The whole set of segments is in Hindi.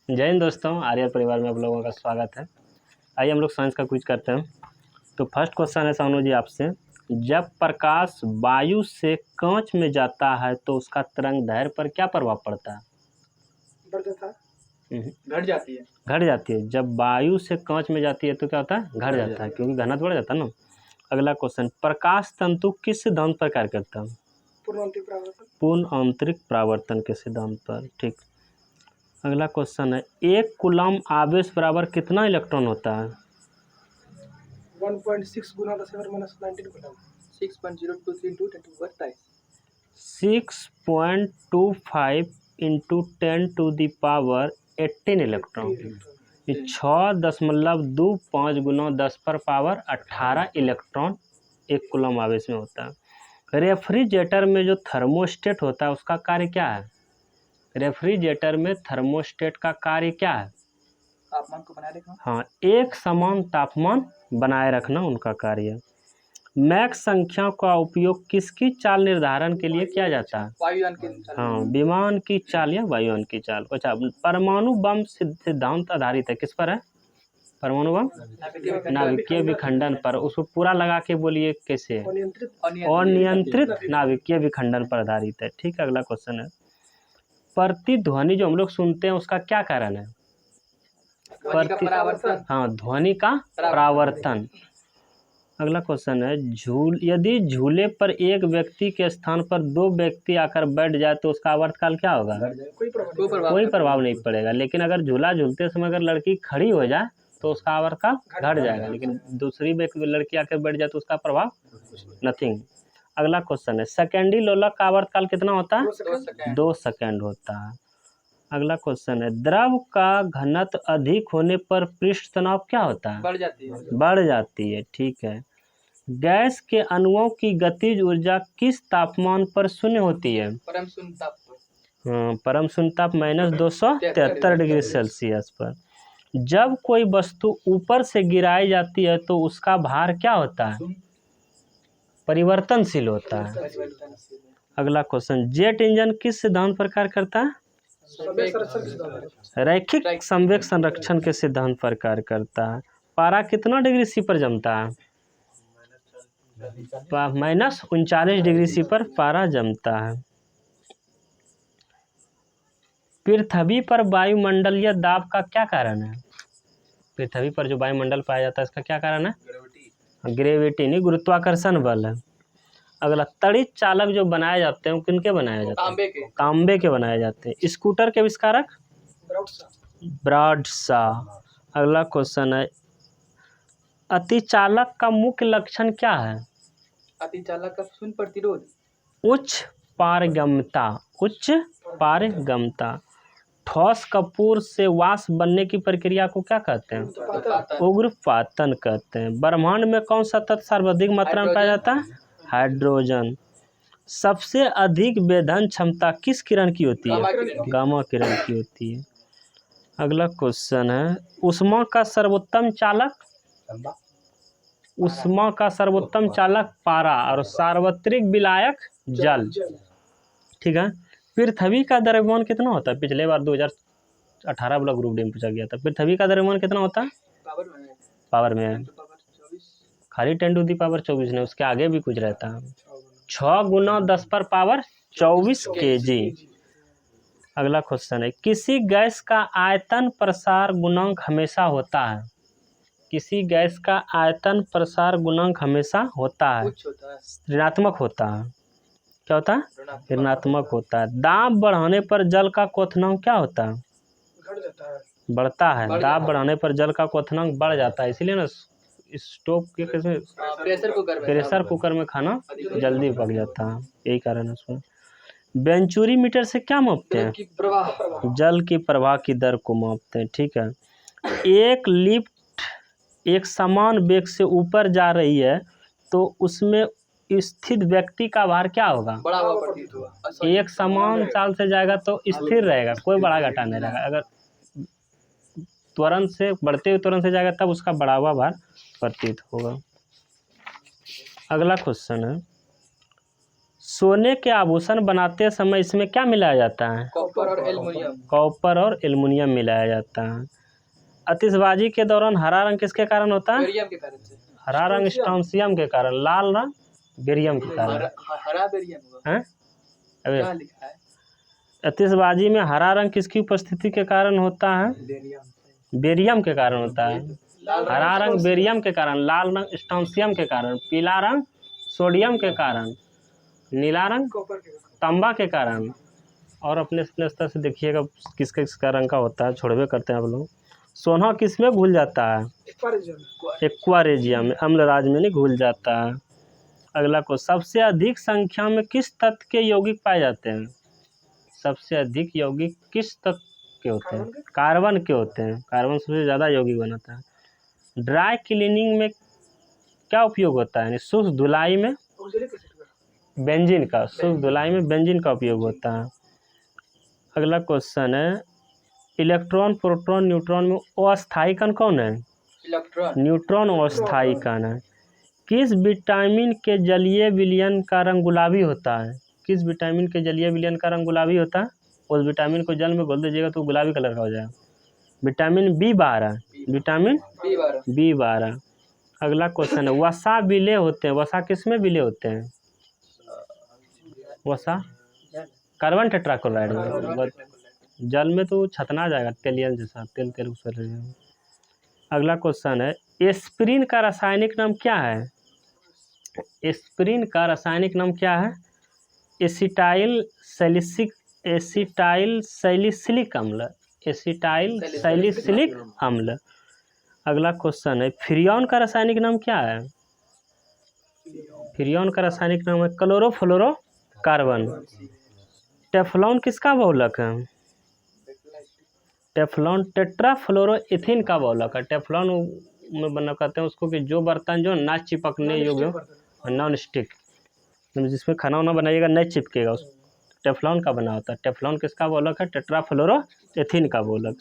जय हिंद दोस्तों, आर्य परिवार में आप लोगों का स्वागत है। आइए हम लोग साइंस का क्विज करते हैं। तो फर्स्ट क्वेश्चन है सानू जी आपसे, जब प्रकाश वायु से कांच में जाता है तो उसका तरंग दैर्घ्य पर क्या प्रभाव पड़ता है? बढ़ जाता है, घट जाती है। घट जाती है। जब वायु से कांच में जाती है तो क्या होता है? घट जाता है, क्योंकि घनत्व बढ़ जाता है ना। अगला क्वेश्चन, प्रकाश तंतु किस सिद्धांत पर कार्य करता है? पूर्ण आंतरिक परावर्तन के सिद्धांत पर। ठीक। अगला क्वेश्चन है, एक कूलम आवेश बराबर कितना इलेक्ट्रॉन होता है? 1.6 गुना 10⁻19 coulomb. 6.023 into 10 to the power 6.25 into 10 to the power 18 electron. 6.25 गुना 10 पर पावर 18 इलेक्ट्रॉन एक कूलम आवेश में होता है। रेफ्रिजरेटर में जो थर्मोस्टेट होता है उसका कार्य क्या है? रेफ्रिजरेटर में थर्मोस्टेट का कार्य क्या है? तापमान को बनाए रखना। हाँ, एक समान तापमान बनाए रखना उनका कार्य। मैक संख्या का उपयोग किसकी चाल निर्धारण के लिए किया जाता है? वायुयान के चाल। हाँ, विमान की चाल या वायुयान की चाल। अच्छा, परमाणु बम सिद्धांत आधारित है, किस पर है? परमाणु बम नाभिकीय विखंडन पर। उसको पूरा लगा के बोलिए कैसे? अनियंत्रित नाभिकीय विखंडन पर आधारित है। ठीक है। अगला क्वेश्चन है, प्रतिध्वनि जो हम लोग सुनते हैं उसका क्या कारण है? हाँ, ध्वनि का परावर्तन। अगला क्वेश्चन है, यदि झूले पर एक व्यक्ति के स्थान पर दो व्यक्ति आकर बैठ जाए तो उसका आवर्तकाल क्या होगा? कोई प्रभाव नहीं पड़ेगा। लेकिन अगर झूला झूलते समय अगर लड़की खड़ी हो जाए तो उसका आवर्तकाल घट जाएगा। लेकिन दूसरी लड़की आकर बैठ जाए तो उसका प्रभाव नथिंग। अगला क्वेश्चन है, सेकेंडरी लोलक का आवर्तकाल कितना होता है? 2 सेकेंड होता है। अगला क्वेश्चन है, द्रव का घनत्व अधिक होने पर पृष्ठ तनाव क्या होता है? बढ़ जाती है। ठीक है। गैस के अणुओं की गतिज ऊर्जा किस तापमान पर शून्य होती है? परम शून्य ताप पर। हाँ, परम शून्य ताप -273 डिग्री सेल्सियस पर। जब कोई वस्तु ऊपर से गिराई जाती है तो उसका भार क्या होता है? परिवर्तनशील होता है। अगला क्वेश्चन, जेट इंजन किस सिद्धांत पर कार्य करता है? रैखिक संवेग संरक्षण के सिद्धांत पर कार्य करता है। पारा कितना डिग्री सी पर जमता है? -39 डिग्री सी पर पारा जमता है। पृथ्वी पर वायुमंडलीय दाब का क्या कारण है? पृथ्वी पर जो वायुमंडल पाया जाता है इसका क्या कारण है? ग्रेविटी नहीं, गुरुत्वाकर्षण बल है। अगला, तड़ित चालक जो बनाए जाते हैं वो किनके बनाए जाते हैं? तांबे के बनाए जाते हैं। स्कूटर के आविष्कारक? ब्राडशॉ। अगला क्वेश्चन है, अतिचालक का मुख्य लक्षण क्या है? अतिचालक का शून्य प्रतिरोध। उच्च पारगम्यता। उच्च पारगम्यता। ठोस कपूर से वाष्प बनने की प्रक्रिया को क्या कहते हैं? उग्रपातन कहते हैं। ब्रह्मांड में कौन सा तत्व सर्वाधिक मात्रा में पाया जाता है? हाइड्रोजन। सबसे अधिक वेधन क्षमता किस किरण की होती है? गामा किरण की होती है। अगला क्वेश्चन है, ऊष्मा का सर्वोत्तम चालक? ऊष्मा का सर्वोत्तम चालक पारा और सार्वत्रिक विलायक जल। ठीक है। पृथ्वी का द्रव्यमान कितना होता है? पिछले बार 2018 वाला ग्रुप डी में पूछा गया था। पृथ्वी का द्रव्यमान कितना होता है? पावर में खाली 10 टू दी पावर 24 नहीं, उसके आगे भी कुछ रहता है। 6 गुना 10 पर पावर 24 kg। अगला क्वेश्चन है, किसी गैस का आयतन प्रसार गुणांक हमेशा होता है? किसी गैस का आयतन प्रसार गुणांक हमेशा होता है, ऋणात्मक होता है। क्या होता है? ऋणात्मक होता है। दाब बढ़ाने पर जल का क्वथनांक क्या होता है? बढ़ता है। दाब बढ़ाने पर जल का क्वथनांक बढ़ जाता है। इसीलिए ना स्टोव के प्रेशर कुकर में खाना जल्दी पक जाता है, यही कारण है उसमें। वेंचुरी मीटर से क्या मापते हैं? जल की प्रवाह की दर को मापते हैं। ठीक है। एक लिफ्ट एक समान वेग से ऊपर जा रही है तो उसमें स्थित व्यक्ति का भार क्या होगा? एक समान चाल से जाएगा तो स्थिर रहेगा, कोई बड़ा घटा नहीं रहेगा। अगर तुरंत से बढ़ते हुए तुरंत से जाएगा तब उसका बढ़ा हुआ भार प्रतीत होगा। अगला क्वेश्चन है, सोने के आभूषण बनाते समय इसमें क्या मिलाया जाता है? कॉपर और एल्युमिनियम। कॉपर और एल्युमिनियम मिलाया जाता है। आतिशबाजी के दौरान हरा रंग किसके कारण होता है? बेरियम के कारण से। हरा रंग स्ट्रोंसियम के कारण, लाल रंग बेरियम के कारण। हरा बेरियम होगा। हैं? अबे क्या लिखा है? आतिशबाजी में हरा रंग किसकी उपस्थिति के कारण होता है? बेरियम। बेरियम के कारण होता है। लाल हरा रंग बेरियम के कारण, लाल रंग स्ट्रोंसियम के कारण, पीला रंग सोडियम के कारण, नीला रंग कॉपर के तांबा के कारण। और अपने स्तर से देखिएगा किसका किसका रंग का होता है, छोड़वे करते हैं आप लोग। सोना किस में घुल जाता है? एक्वा रेजियम में, अम्लराज में नहीं घुल जाता है। अगला को सबसे अधिक संख्या में किस तत्व के यौगिक पाए जाते हैं? सबसे अधिक यौगिक किस तत्व के होते हैं? कार्बन के होते हैं। कार्बन सबसे ज़्यादा यौगिक बनाता है। ड्राई क्लीनिंग में क्या उपयोग होता है? यानी शुष्क धुलाई में बेंजीन का, शुष्क धुलाई में बेंजीन का उपयोग होता है। अगला क्वेश्चन है, इलेक्ट्रॉन, प्रोटॉन, न्यूट्रॉन में अस्थायी कण कौन है? इलेक्ट्रॉन। न्यूट्रॉन अस्थायी कण है। किस विटामिन के जलीय विलयन का रंग गुलाबी होता है? किस विटामिन के जलीय विलयन का रंग गुलाबी होता है? उस विटामिन को जल में घोल दीजिएगा तो गुलाबी कलर का हो जाएगा। Vitamin B12, vitamin B12। अगला क्वेश्चन है, वसा विलेय होते हैं, वसा किस में विलेय होते हैं? वसा कार्बन टेट्राक्लोराइड में। जल में तो छतना जाएगा, तेलियन जैसा, तेल तेल उछल रहे हैं। अगला क्वेश्चन है, एस्पिरिन का रासायनिक नाम क्या है? एस्पिरिन का रासायनिक नाम क्या है? एसिटाइल सैलिसिलिक अम्ल, एसिटाइल सैलिसिलिक अम्ल। अगला क्वेश्चन है, फ्रियोन का रासायनिक नाम क्या है? फ्रियोन का रासायनिक नाम है क्लोरोफ्लोरोकार्बन। टेफ्लॉन किसका बहुलक है? टेफ्लॉन टेट्राफ्लोरोइथिन का बहुलक है। टेफ्लॉन में बना कहते हैं उसको कि जो बर्तन जो ना चिपकने योग्य हो, नॉन स्टिक, जिसमें खाना वाना बनाइएगा नहीं चिपकेगा, उस टेफ्लॉन का बना होता है। टेफ्लॉन किसका बहुलक है? टेट्राफ्लोरोइथिन का बहुलक।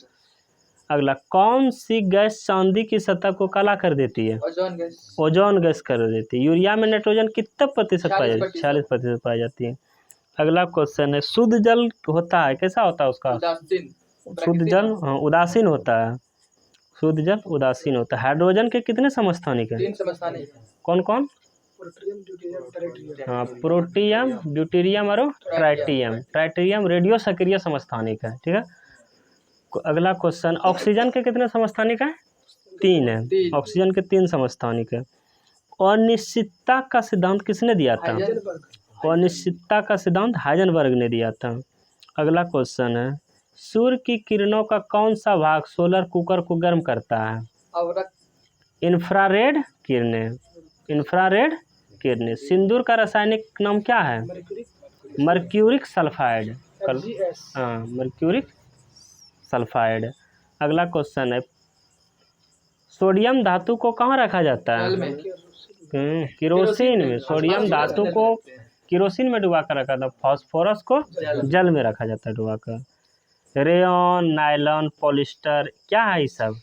अगला, कौन सी गैस चांदी की सतह को काला कर देती है? Ozone gas. ओजोन गैस कर देती है। यूरिया में नाइट्रोजन कितने प्रतिशत पाई जाती है? 46% पाई जाती है। अगला क्वेश्चन है, शुद्ध जल होता है, कैसा होता है उसका? उदासीन। शुद्ध जल उदासीन होता है। शुद्ध जल उदासीन होता है। हाइड्रोजन के कितने समस्थानिक हैं? 3 समस्थानिक। कौन कौन? हाँ, प्रोटियम, ड्यूटेरियम और ट्राइटियम। ट्राइटियम रेडियो सक्रिय समस्थानिक है, ठीक है। अगला क्वेश्चन, ऑक्सीजन के कितने समस्थानिक हैं? 3 है। ऑक्सीजन के 3 समस्थानिक है। अनिश्चितता का सिद्धांत किसने दिया था? अनिश्चितता का सिद्धांत हाइजेनबर्ग ने दिया था। अगला क्वेश्चन है, सूर्य की किरणों का कौन सा भाग सोलर कुकर को गर्म करता है? इंफ्रारेड किरणें। इंफ्रारेड किरणें। सिंदूर का रासायनिक नाम क्या है? Mercuric sulphide. हाँ, मर्क्यूरिक सल्फाइड। अगला क्वेश्चन है, सोडियम धातु को कहाँ रखा जाता है? केरोसिन में। सोडियम धातु को केरोसिन में डुबा कर रखा था। फास्फोरस को जल में रखा जाता है डुबा कर। रेयन, नायलॉन, पॉलिस्टर क्या है ये सब?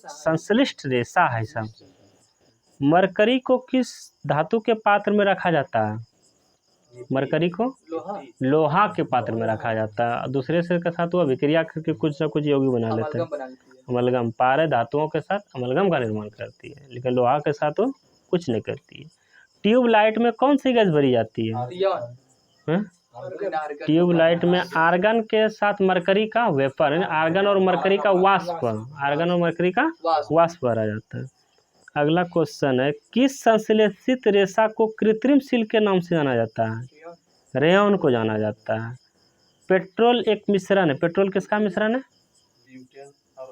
संश्लिष्ट रेशा है सब। मरकरी को किस धातु के पात्र में रखा जाता है? मरकरी को लोहा के पात्र में रखा जाता है। दूसरे से के साथ वो अभिक्रिया करके कुछ ना कुछ यौगिक बना लेते हैं। अमलगम, पारे धातुओं के साथ अमलगम का निर्माण करती है, लेकिन लोहा के साथ वो कुछ नहीं करती है। ट्यूबलाइट में कौन सी गैस भरी जाती है? ट्यूबलाइट में आर्गन के साथ मरकरी का वेपर, आर्गन और मरकरी का वाष्प, आर्गन और मरकरी का वाष्प भरा जाता है। अगला क्वेश्चन है, किस संश्लेषित रेशा को कृत्रिम सिल्क के नाम से जाना जाता है? रेयन को जाना जाता है। पेट्रोल एक मिश्रण है। पेट्रोल किसका मिश्रण है?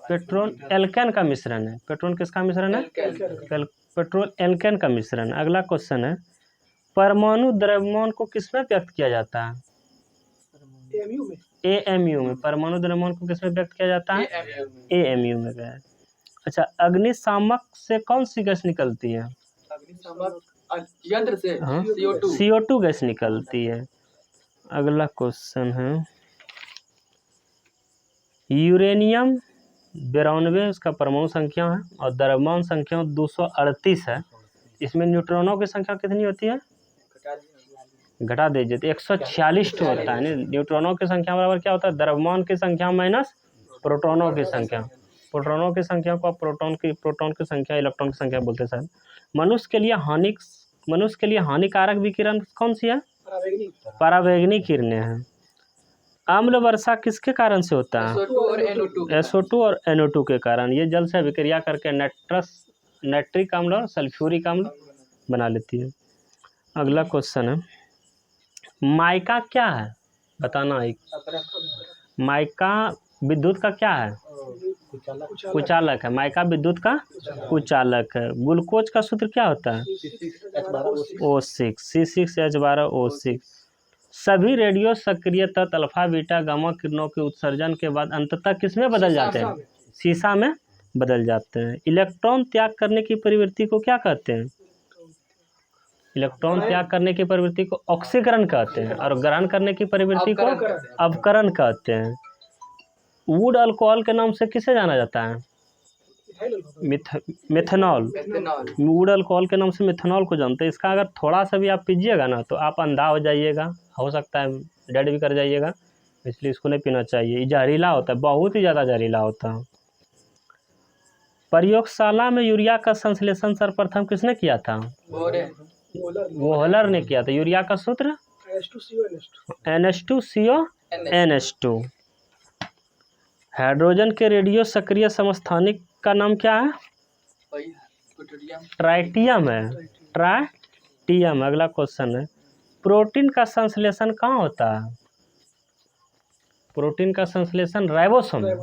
पेट्रोल एल्केन का मिश्रण है। पेट्रोल किसका मिश्रण है? पेट्रोल एल्केन का मिश्रण। अगला क्वेश्चन है, परमाणु द्रव्यमान को किसमें व्यक्त किया जाता है? AMU में। परमाणु द्रव्यमान को किसमें व्यक्त किया जाता है? AMU में गया। अच्छा, अग्निशामक से कौन सी गैस निकलती है? यंत्र से CO2 गैस निकलती है। अगला क्वेश्चन है, यूरेनियम 92 उसका परमाणु संख्या है और द्रव्यमान संख्या 238 है। इसमें न्यूट्रॉनों की संख्या कितनी होती है? घटा दीजिए तो 146 होता है। न्यूट्रॉनों की संख्या बराबर क्या होता है, द्रव्यमान की संख्या माइनस प्रोटॉनों की संख्या। प्रोटॉनों की संख्या को आप प्रोटॉन की संख्या, इलेक्ट्रॉन की संख्या बोलते हैं सर। मनुष्य के लिए हानिकारक विकिरण कौन सी है, पराबैंगनी किरणें हैं। अम्ल वर्षा किसके कारण से होता है, SO2 और NO2 के कारण। ये जल से अभिक्रिया करके नाइट्रिक अम्ल और सल्फ्यूरिक अम्ल बना लेती है। अगला क्वेश्चन है, माइका क्या है, बताना। एक माइका विद्युत का क्या है, कुचालक है। माइका विद्युत का कुचालक है। ग्लूकोज का सूत्र क्या होता है, O6, C6H12O6। सभी रेडियो सक्रिय तत्व अल्फा बीटा गामा किरणों के उत्सर्जन के बाद अंततः किसमें बदल जाते हैं, सीसा में बदल जाते हैं। इलेक्ट्रॉन त्याग करने की प्रवृत्ति को क्या कहते हैं, इलेक्ट्रॉन त्याग करने की प्रवृत्ति को ऑक्सीकरण कहते हैं, और ग्रहण करने की प्रवृत्ति को अवकरण कहते हैं। वुड अल्कोहल के नाम से किसे जाना जाता है, मेथनॉल। वुड अल्कोहल के नाम से मेथनॉल को जानते हैं। इसका अगर थोड़ा सा भी आप पीजिएगा ना तो आप अंधा हो जाइएगा, हो सकता है डेड भी कर जाइएगा, इसलिए इसको नहीं पीना चाहिए। ये जहरीला होता है, बहुत ही ज़्यादा जहरीला होता है। प्रयोगशाला में यूरिया का संश्लेषण सर्वप्रथम किसने किया था, वोहलर ने किया था। यूरिया का सूत्र NH2CO NH2। हाइड्रोजन के रेडियो सक्रिय समस्थानिक का नाम क्या है, ट्राइटियम है, ट्राइटियम। अगला क्वेश्चन है, प्रोटीन का संश्लेषण कहाँ होता है, प्रोटीन का संश्लेषण राइबोसोम में।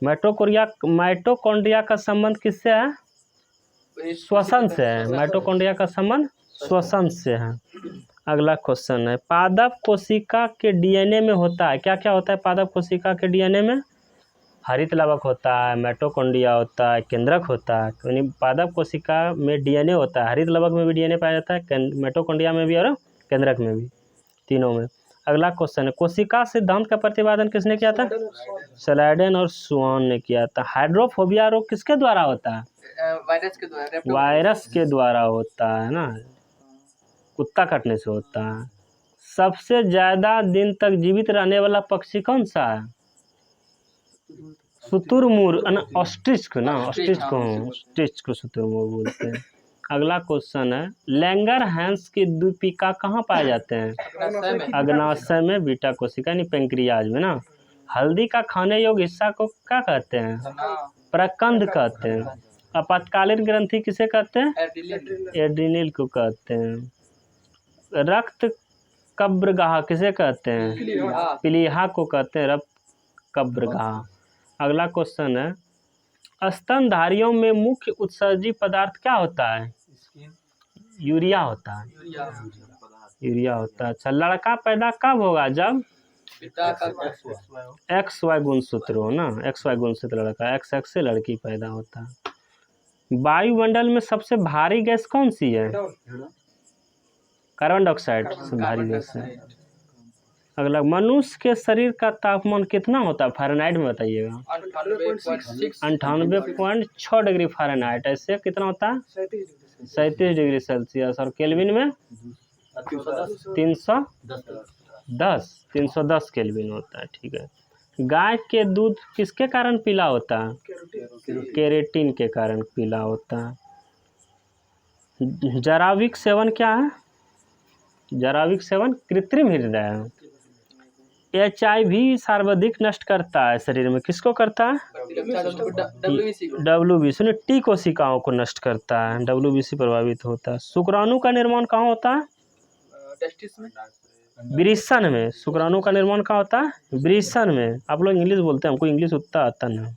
माइटोकॉन्ड्रिया का संबंध किससे है, श्वसन से है। माइटोकॉन्ड्रिया का संबंध श्वसन से है। अगला क्वेश्चन है, पादप कोशिका के DNA में होता है, क्या क्या होता है पादप कोशिका के DNA में, हरित लवक होता है, माइटोकॉन्ड्रिया होता है, केंद्रक होता है। यानी पादप कोशिका में DNA होता है, हरित लवक में भी DNA पाया जाता है, माइटोकॉन्ड्रिया में भी और केंद्रक में भी, तीनों में। अगला क्वेश्चन है, कोशिका सिद्धांत का प्रतिपादन किसने किया था, स्लाइडेन और स्वान ने किया था। हाइड्रोफोबिया रोग किसके द्वारा होता है, वायरस के द्वारा होता है ना, कुत्ता काटने से होता है। सबसे ज्यादा दिन तक जीवित रहने वाला पक्षी कौन सा है, शुतुरमुर्ग, ऑस्ट्रिच को शुतुरमुर्ग बोलते हैं। अगला क्वेश्चन है, लैंगरहैंस की द्वीपिका कहाँ पाए जाते हैं, अग्नाशय में, बीटा कोशिका यानी पेंक्रियाज में ना। हल्दी का खाने योग्य हिस्सा को क्या कहते हैं, प्रकंद कहते हैं। आपातकालीन ग्रंथि किसे कहते हैं, एड्रिनल को कहते हैं। रक्त कब्रगाह किसे कहते हैं, प्लीहा को कहते हैं रक्त कब्रगाह। अगला क्वेश्चन है, स्तनधारियों में मुख्य उत्सर्जी पदार्थ क्या होता है, यूरिया होता है, यूरिया होता है। अच्छा, लड़का पैदा कब होगा, जब XY गुणसूत्र हो ना, XY गुणसूत्र लड़का, XX से लड़की पैदा होता है। वायुमंडल में सबसे भारी गैस कौन सी है, कार्बन डाइऑक्साइड से भारी गैस है। अगला, मनुष्य के शरीर का तापमान कितना होता है फ़ारेनहाइट में बताइएगा, 98.6 डिग्री फ़ारेनहाइट। ऐसे कितना होता है, 37 डिग्री सेल्सियस। और केल्विन में 310 केल्विन होता है। ठीक है। गाय के दूध किसके कारण पीला होता है, केरेटिन के कारण पीला होता है। जराविक सेवन क्या है, जराविक सेवन कृत्रिम हृदय है। HIV सर्वाधिक नष्ट करता है शरीर में, किसको करता है, WBC सुनिए, T कोशिकाओं को नष्ट करता है, WBC प्रभावित होता है। शुक्राणु का निर्माण कहाँ होता है, वृषण में। शुक्राणु का निर्माण कहाँ होता है, वृषण में। आप लोग इंग्लिश बोलते हैं, हमको इंग्लिश उतना आता नहीं,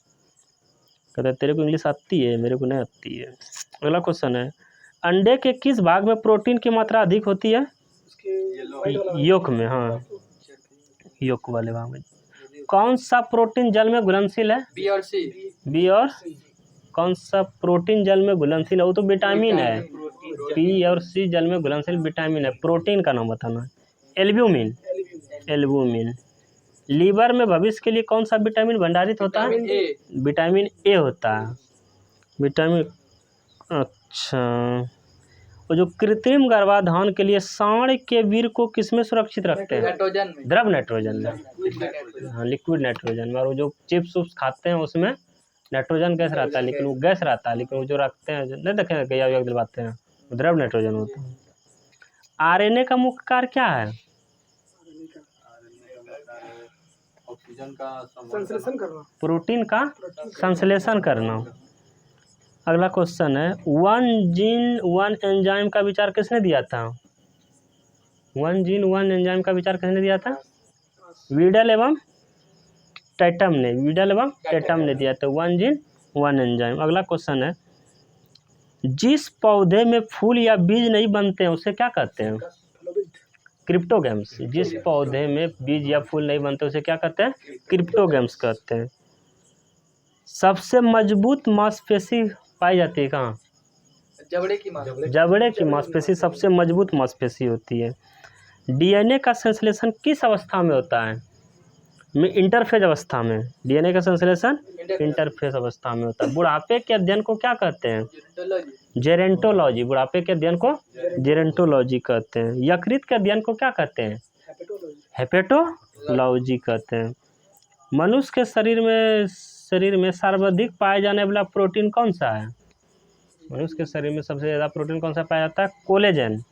कहते तेरे को इंग्लिश आती है, मेरे को नहीं आती है। अगला क्वेश्चन है, अंडे के किस भाग में प्रोटीन की मात्रा अधिक होती है, योक में। हाँ, योक वाले भाग में। कौन सा प्रोटीन जल में घुलनशील है, बी और कौन सा प्रोटीन जल में घुलनशील है, वो तो विटामिन है। बी और सी जल में घुलनशील विटामिन है। प्रोटीन का नाम बताना, एल्ब्यूमिन। लीवर में भविष्य के लिए कौन सा विटामिन भंडारित होता है, विटामिन ए होता है, विटामिन। अच्छा, वो जो कृत्रिम गर्भाधान के लिए सांड के वीर्य को किसमें सुरक्षित रखते हैं? नाइट्रोजन में, द्रव नाइट्रोजन में, नाइट्रोजन। हाँ लिक्विड नाइट्रोजन में। और वो जो चिप्स उप्स खाते हैं उसमें नाइट्रोजन गैस रहता है, लेकिन वो गैस रहता है, लेकिन वो जो रखते हैं नहीं देखे गैया वैया दिलवाते हैं, वो द्रव नाइट्रोजन होता है। आरएनए का मुख्य कार्य क्या है? ऑक्सीजन का संश्लेषण करना, प्रोटीन का संश्लेषण करना। अगला क्वेश्चन है, वन जीन वन एंजाइम का विचार किसने दिया था? वन जीन वन एंजाइम का विचार किसने दिया था? वीडल एवं टैटम ने, वीडल एवं टैटम ने दिया था वन जीन वन एंजाइम। अगला क्वेश्चन है, जिस पौधे में फूल या बीज नहीं बनते हैं उसे क्या कहते हैं? क्रिप्टोगैम्स। जिस पौधे में बीज या फूल नहीं बनते उसे क्या कहते हैं? क्रिप्टोगैम्स कहते हैं। सबसे मजबूत मांसपेशी पाई जाती है कहाँ? जबड़े की मांस, जबड़े की मांसपेशी सबसे मजबूत मांसपेशी होती है। डीएनए का संश्लेषण किस अवस्था में होता है? इंटरफेज अवस्था में। डीएनए का संश्लेषण इंटरफेज अवस्था में होता है। बुढ़ापे के अध्ययन को क्या कहते हैं? Gerontology, gerontology. बुढ़ापे के अध्ययन को जेरेंटोलॉजी कहते हैं। यकृत के अध्ययन को क्या कहते हैं? हेपेटोलॉजी कहते हैं। मनुष्य के शरीर में सर्वाधिक पाया जाने वाला प्रोटीन कौन सा है? मनुष्य के शरीर में सबसे ज़्यादा प्रोटीन कौन सा पाया जाता है? कोलेजन,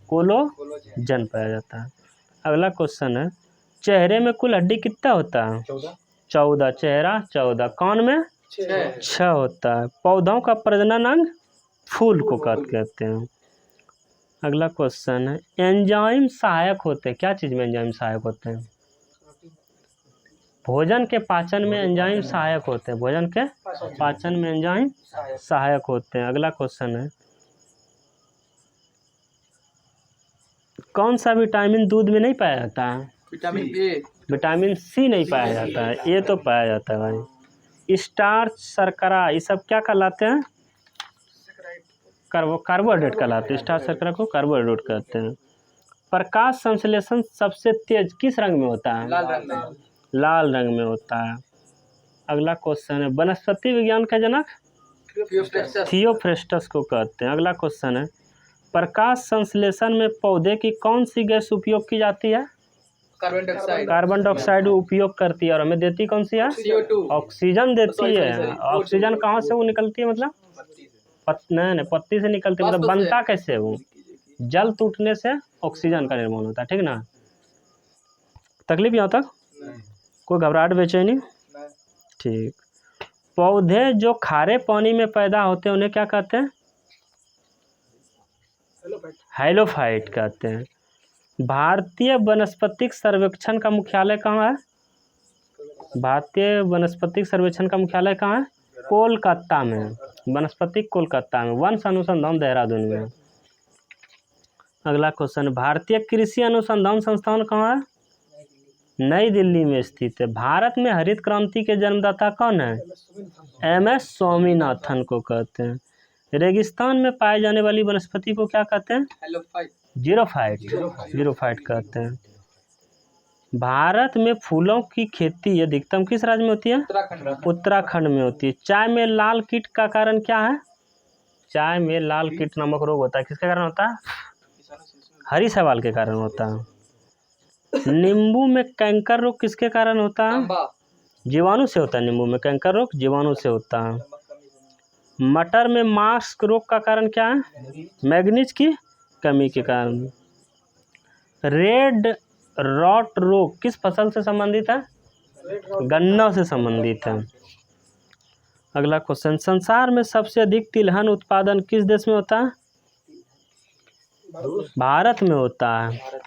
कोलोजन पाया जाता है। अगला क्वेश्चन है, चेहरे में कुल हड्डी कितना होता है? 14। चेहरा 14। कान में 6 होता है। पौधों का प्रजनन अंग फूल को कहते हैं। अगला क्वेश्चन है, एंजाइम सहायक होते हैं। क्या चीज़ में एंजाइम सहायक होते हैं? भोजन के पाचन में एंजाइम सहायक होते हैं। भोजन के पाचन में एंजाइम सहायक होते हैं। अगला क्वेश्चन है, कौन सा विटामिन दूध में नहीं पाया जाता है? विटामिन ए, विटामिन सी नहीं पाया जाता है, ए तो पाया जाता है भाई। स्टार्च, शर्करा, ये सब क्या कहलाते हैं? कार्बोहाइड्रेट कहलाते हैं। स्टार्च शर्करा को कार्बोहाइड्रेट कहते हैं। प्रकाश संश्लेषण सबसे तेज किस रंग में होता है? लाल रंग में, लाल रंग में होता है। अगला क्वेश्चन है, वनस्पति विज्ञान का जनक थियोफ्रेस्टस को कहते हैं। अगला क्वेश्चन है, प्रकाश संश्लेषण में पौधे की कौन सी गैस उपयोग की जाती है? कार्बन डाइऑक्साइड, कार्बन डाइऑक्साइड उपयोग करती है और हमें देती कौन सी है? CO2, ऑक्सीजन देती Sorry, है। sorry, ऑक्सीजन कहाँ से वो निकलती है? मतलब नहीं, पत्ती से निकलती है। मतलब बनता कैसे है वो? जल टूटने से ऑक्सीजन का निर्माण होता है, ठीक ना? तकलीफ यहाँ तक? कोई घबराहट बेचैनी? ठीक। पौधे जो खारे पानी में पैदा होते हैं उन्हें क्या कहते हैं? हाइलोफाइट कहते हैं। भारतीय वनस्पतिक सर्वेक्षण का मुख्यालय कहाँ है? भारतीय वनस्पतिक सर्वेक्षण का मुख्यालय कहाँ है? कोलकाता में। वनस्पतिक कोलकाता में। वन अनुसंधान देहरादून में। अगला क्वेश्चन, भारतीय कृषि अनुसंधान संस्थान कहाँ है? नई दिल्ली में स्थित है। भारत में हरित क्रांति के जन्मदाता कौन है? MS स्वामीनाथन को कहते हैं। रेगिस्तान में पाए जाने वाली वनस्पति को क्या कहते हैं? जीरोफाइट कहते हैं। भारत में फूलों की खेती अधिकतम किस राज्य में होती है? उत्तराखंड में होती है। चाय में लाल कीट का कारण क्या है? चाय में लाल कीट नामक रोग होता है, किसके कारण होता है? हरी शैवाल के कारण होता है। नींबू में कैंकर रोग किसके कारण होता है? जीवाणु से होता है। नींबू में कैंकर रोग जीवाणु से होता है। मटर में मास्क रोग का कारण क्या है? मैग्नीज की कमी के कारण। रेड रॉट रोग किस फसल से संबंधित है? गन्ना से संबंधित है। अगला क्वेश्चन, संसार में सबसे अधिक तिलहन उत्पादन किस देश में होता है? भारत में होता है।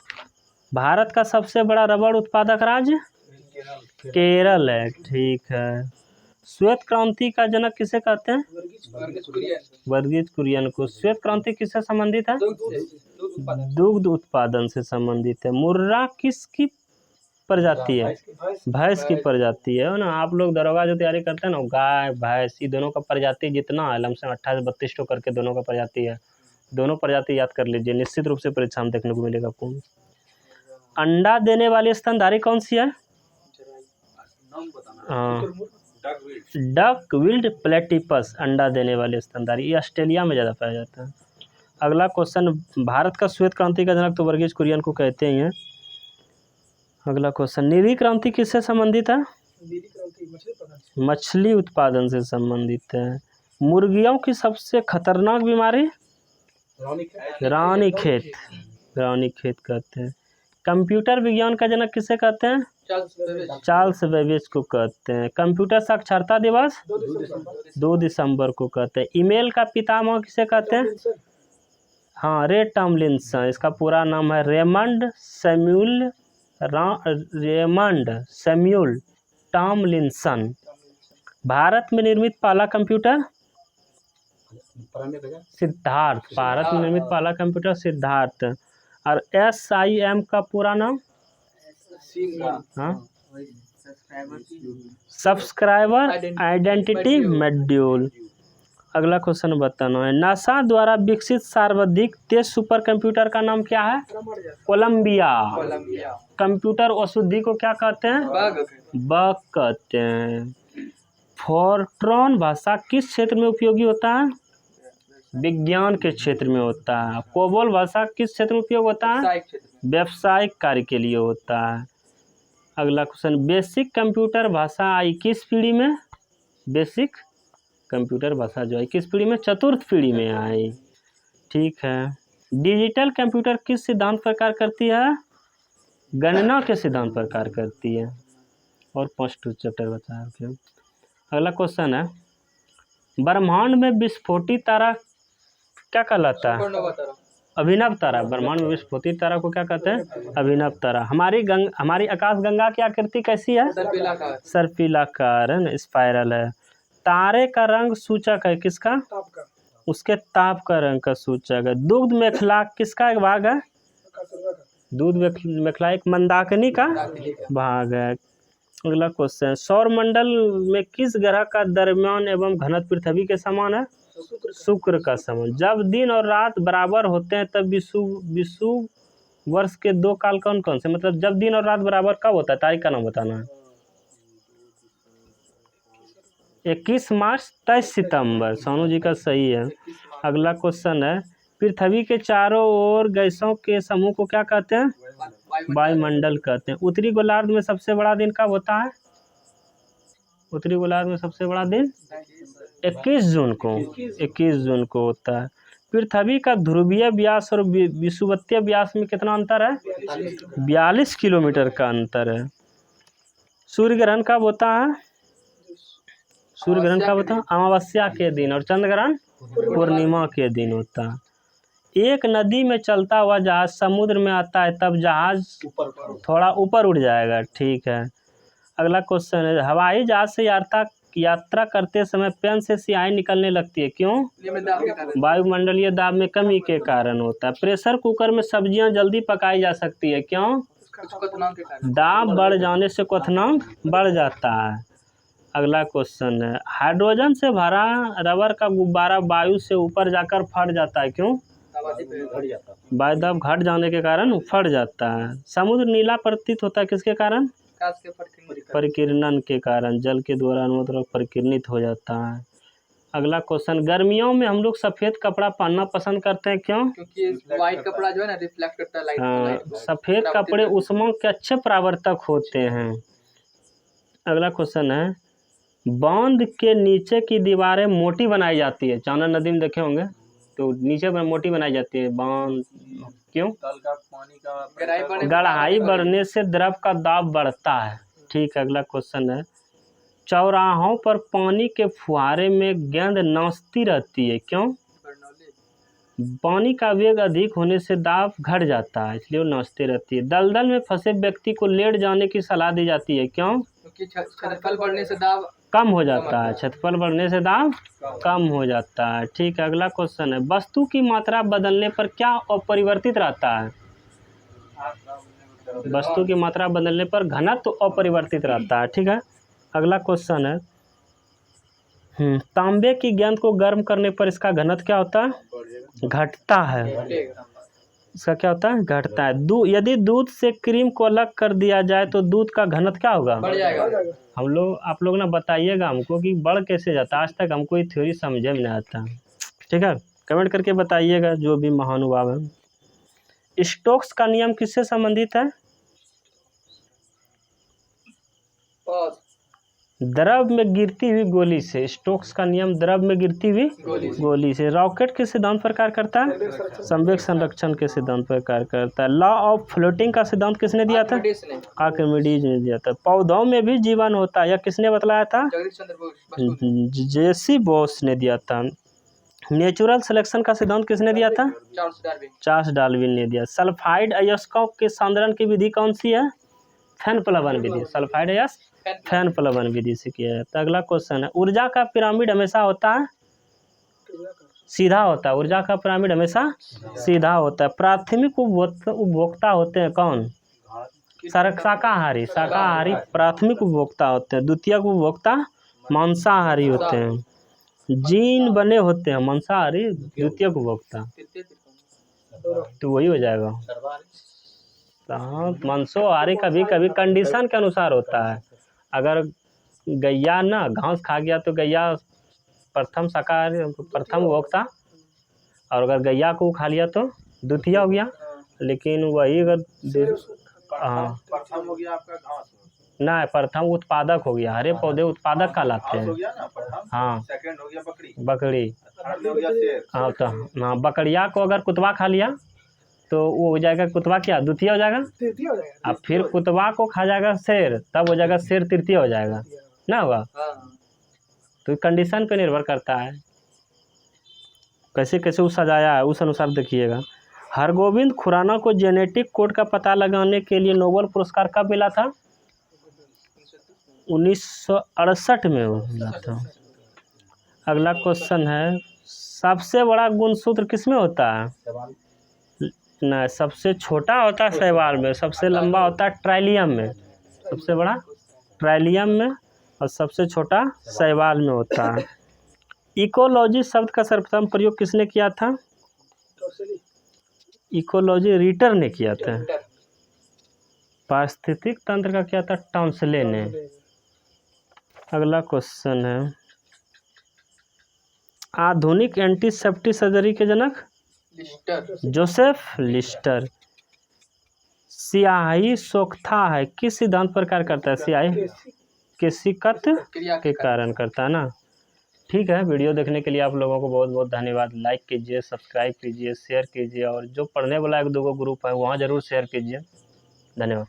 भारत का सबसे बड़ा रबड़ उत्पादक राज्य केरल है, ठीक है। श्वेत क्रांति का जनक किसे कहते हैं? वर्गीज कुरियन को। श्वेत क्रांति किससे संबंधित है? दुग्ध उत्पादन से संबंधित है। मुर्रा किसकी प्रजाति है? भैंस की प्रजाति है ना। आप लोग दरोगा जो तैयारी करते हैं ना, गाय भैंस ये दोनों का प्रजाति जितना है लमसम 28-32 तो करके दोनों का प्रजाति है। दोनों प्रजाति याद कर लीजिए, निश्चित रूप से परीक्षा में देखने को मिलेगा आपको। अंडा देने वाली स्तनधारी कौन सी है? डक विल्ड प्लेटिपस अंडा देने वाले स्तनधारी। ये ऑस्ट्रेलिया में ज़्यादा पाया जाता है। अगला क्वेश्चन, भारत का श्वेत क्रांति का जनक तो वर्गीज कुरियन को कहते ही हैं। अगला क्वेश्चन, नीली क्रांति किससे संबंधित है? नीली क्रांति मछली उत्पादन। मछली उत्पादन से संबंधित है। मुर्गियों की सबसे खतरनाक बीमारी? रानीखेत कहते हैं। कंप्यूटर विज्ञान का जनक किसे कहते हैं? चार्ल्स बेबेज को कहते हैं। कंप्यूटर साक्षरता दिवस 2 दिसंबर को कहते हैं। ईमेल का पितामह किसे कहते हैं? हाँ, रे टॉमलिंसन। इसका पूरा नाम है रेमंड सैम्यूल टॉमलिंसन। भारत में निर्मित पहला कंप्यूटर? सिद्धार्थ। भारत में निर्मित पहला कंप्यूटर सिद्धार्थ। और SIM का पूरा नाम? हाँ, सब्सक्राइबर आइडेंटिटी मॉड्यूल। अगला क्वेश्चन बताना है, नासा द्वारा विकसित सर्वाधिक तेज सुपर कंप्यूटर का नाम क्या है? कोलंबिया। कंप्यूटर अशुद्धि को क्या कहते हैं? बग कहते हैं। फोर्ट्रॉन भाषा किस क्षेत्र में उपयोगी होता है? विज्ञान के क्षेत्र में होता है। कोबोल भाषा किस क्षेत्र में उपयोग होता है? व्यावसायिक कार्य के लिए होता है। अगला क्वेश्चन, बेसिक कंप्यूटर भाषा आई किस पीढ़ी में? बेसिक कंप्यूटर भाषा जो आई किस पीढ़ी में? चतुर्थ पीढ़ी में आई। ठीक है। डिजिटल कंप्यूटर किस सिद्धांत पर कार्य करती है? गणना के सिद्धांत पर कार्य करती है। और 5 चैप्टर बचा है। अगला क्वेश्चन है, ब्रह्मांड में विस्फोटित तारा क्या कहलाता है? अभिनव तारा। ब्रह्मांड में विस्फोटित तारा को क्या कहते हैं? अभिनव तारा। हमारी आकाश गंगा की आकृति कैसी है? सर्पिलाकार है, स्पाइरल है। तारे का रंग सूचक है किसका? उसके ताप का रंग का सूचक है। दुग्ध मेखला किसका एक भाग है? दूध मेखला एक मंदाकिनी का भाग है। अगला क्वेश्चन, सौर मंडल में किस ग्रह का द्रव्यमान एवं घनत्व पृथ्वी के समान है? शुक्र का समान। जब दिन और रात बराबर होते हैं तब विषुव वर्ष के 2 काल कौन कौन से? मतलब जब दिन और रात बराबर कब होता है? तारीख का नाम बताना है। 21 मार्च 23 सितंबर। सोनू जी का सही है। अगला क्वेश्चन है, पृथ्वी के चारों ओर गैसों के समूह को क्या कहते हैं? वायुमंडल कहते हैं। उत्तरी गोलार्ध में सबसे बड़ा दिन कब होता है? उत्तरी गोलार्ध में सबसे बड़ा दिन 21 जून को होता है। पृथ्वी का ध्रुवीय व्यास और विषुवतीय व्यास में कितना अंतर है? 42 किलोमीटर का अंतर है। सूर्य ग्रहण कब होता है? सूर्य ग्रहण कब होता है? अमावस्या के दिन। और चंद्र ग्रहण पूर्णिमा के दिन होता है। एक नदी में चलता हुआ जहाज समुद्र में आता है तब जहाज थोड़ा ऊपर उठ जाएगा। ठीक है। अगला क्वेश्चन है, हवाई जहाज से यात्रा करते समय पेन से स्याही निकलने लगती है, क्यों? वायुमंडलीय दाब में कमी के कारण होता है। प्रेशर कुकर में सब्जियां जल्दी पकाई जा सकती है, क्यों? दाब बढ़ जाने से क्वथनांक बढ़ जाता है। अगला क्वेश्चन है, हाइड्रोजन से भरा रबर का गुब्बारा वायु से ऊपर जाकर फट जाता है, क्यों? वायुदाब घट जाने के कारण फट जाता है। समुद्र नीला प्रतीत होता है किसके कारण? परिकिरणन के कारण। जल के द्वारा अनुदैर्ध्य परिकिरणित हो जाता है। अगला क्वेश्चन, गर्मियों में हम लोग सफेद कपड़ा पहनना पसंद करते हैं, क्यों? क्योंकि व्हाइट कपड़ा जो है ना रिफ्लेक्ट करता है लाइट। हाँ, सफेद कपड़े उष्मा के अच्छे परावर्तक होते हैं। अगला क्वेश्चन है, बांध के नीचे की दीवारें मोटी बनाई जाती है। चांदा नदी में देखे होंगे तो नीचे पर मोटी बनाई जाती है बांध, क्यों? गहराई बढ़ने से द्रव का दाब बढ़ता है। ठीक है। अगला क्वेश्चन है, चौराहों पर पानी के फुहारे में गेंद नाचती रहती है, क्यों? पानी का वेग अधिक होने से दाब घट जाता है, इसलिए वो नाचती रहती है। दलदल में फंसे व्यक्ति को लेट जाने की सलाह दी जाती है, क्यों? क्योंकि क्षेत्रफल बढ़ने से दाब कम हो जाता है। क्षेत्रफल बढ़ने से दाब कम हो जाता है। ठीक है। अगला क्वेश्चन है, वस्तु की मात्रा बदलने पर क्या अपरिवर्तित रहता है? वस्तु की मात्रा बदलने पर घनत्व अपरिवर्तित रहता है। ठीक है। अगला क्वेश्चन है, तांबे की गेंद को गर्म करने पर इसका घनत्व क्या होता है? घटता है। इसका क्या होता है? घटता है। यदि दूध से क्रीम को अलग कर दिया जाए तो दूध का घनत्व क्या होगा? बढ़ जाएगा। आप लोग ना बताइएगा हमको कि बढ़ कैसे जाता है। आज तक हमको ये थ्योरी समझे में नहीं आता। ठीक है। कमेंट करके बताइएगा जो भी महानुभाव है। स्टोक्स का नियम किससे संबंधित है? पास द्रव में गिरती हुई गोली से। स्टोक्स का नियम द्रव में गिरती हुई गोली से। रॉकेट किस सिद्धांत पर कार्य करता है? संवेग संरक्षण के सिद्धांत पर कार्य करता है। लॉ ऑफ फ्लोटिंग का सिद्धांत किसने दिया था? आर्किमिडीज ने दिया था। पौधों में भी जीवन होता है, यह किसने बतलाया था? जगदीश चंद्र बोस जेसी बोस ने दिया था। नेचुरल सिलेक्शन का सिद्धांत किसने दिया था? चार्ल्स डार्विन ने दिया। सल्फाइड अयस्कों के सांद्रण की विधि कौन सी है? फैन प्लवन विधि। सल्फाइड अयस्क फैन प्लवन विधि से किया जाता है। अगला क्वेश्चन है, ऊर्जा का पिरामिड हमेशा होता है सीधा होता है। ऊर्जा का पिरामिड हमेशा सीधा होता है। प्राथमिक उपभोक्ता होते हैं कौन? शाकाहारी। शाकाहारी प्राथमिक उपभोक्ता होते हैं। द्वितीयक उपभोक्ता मांसाहारी होते हैं। जीन बने होते हैं मांसाहारी, द्वितीयक उपभोक्ता, तो वही हो जाएगा। हाँ, मांसाहारी कभी कभी कंडीशन के अनुसार होता है। अगर गैया ना घास खा गया तो गैया प्रथम शाकाहारी, प्रथम उपभोक्ता, और अगर गैया को खा लिया तो द्वितीय हो गया। लेकिन वही अगर हाँ प्रथम हो गया आपका घास, ना, प्रथम उत्पादक हो गया। हरे पौधे उत्पादक कहलाते घास हो हैं। गया ना प्रथम। हाँ, सेकंड हो गया बकरी, बकरी। थर्ड हो गया शेर। हाँ, तो हाँ, बकरिया को अगर कुतवा खा लिया तो वो हो जाएगा कुतवा क्या? द्वितीय हो जाएगा। तृतीय हो जाएगा। अब फिर कुतवा को खा जाएगा शेर, तब हो जाएगा शेर तृतीय हो जाएगा ना हुआ। तो कंडीशन पे निर्भर करता है कैसे कैसे वो सजाया है, उस अनुसार देखिएगा। हरगोविंद खुराना को जेनेटिक कोड का पता लगाने के लिए नोबेल पुरस्कार कब मिला था? 1968 में मिला था। अगला क्वेश्चन है, सबसे बड़ा गुणसूत्र किस में होता है? ना, सबसे छोटा होता है शैवाल में, सबसे लंबा होता है ट्राइलियम में। सबसे बड़ा ट्राइलियम में और सबसे छोटा शैवाल में होता है। इकोलॉजी शब्द का सर्वप्रथम प्रयोग किसने किया था? इकोलॉजी रीटर ने किया था। पारिस्थितिक तंत्र का किया था टॉन्सले ने। अगला क्वेश्चन है, आधुनिक एंटीसेप्टिक सर्जरी के जनक? Joseph Lister. स्याही सोख्ता है किस सिद्धांत पर कार्य करता है? स्याही केशिकत के कारण करता है ना। ठीक है, वीडियो देखने के लिए आप लोगों को बहुत बहुत धन्यवाद। लाइक कीजिए, सब्सक्राइब कीजिए, शेयर कीजिए, और जो पढ़ने वाला एक दो ग्रुप है वहाँ ज़रूर शेयर कीजिए। धन्यवाद।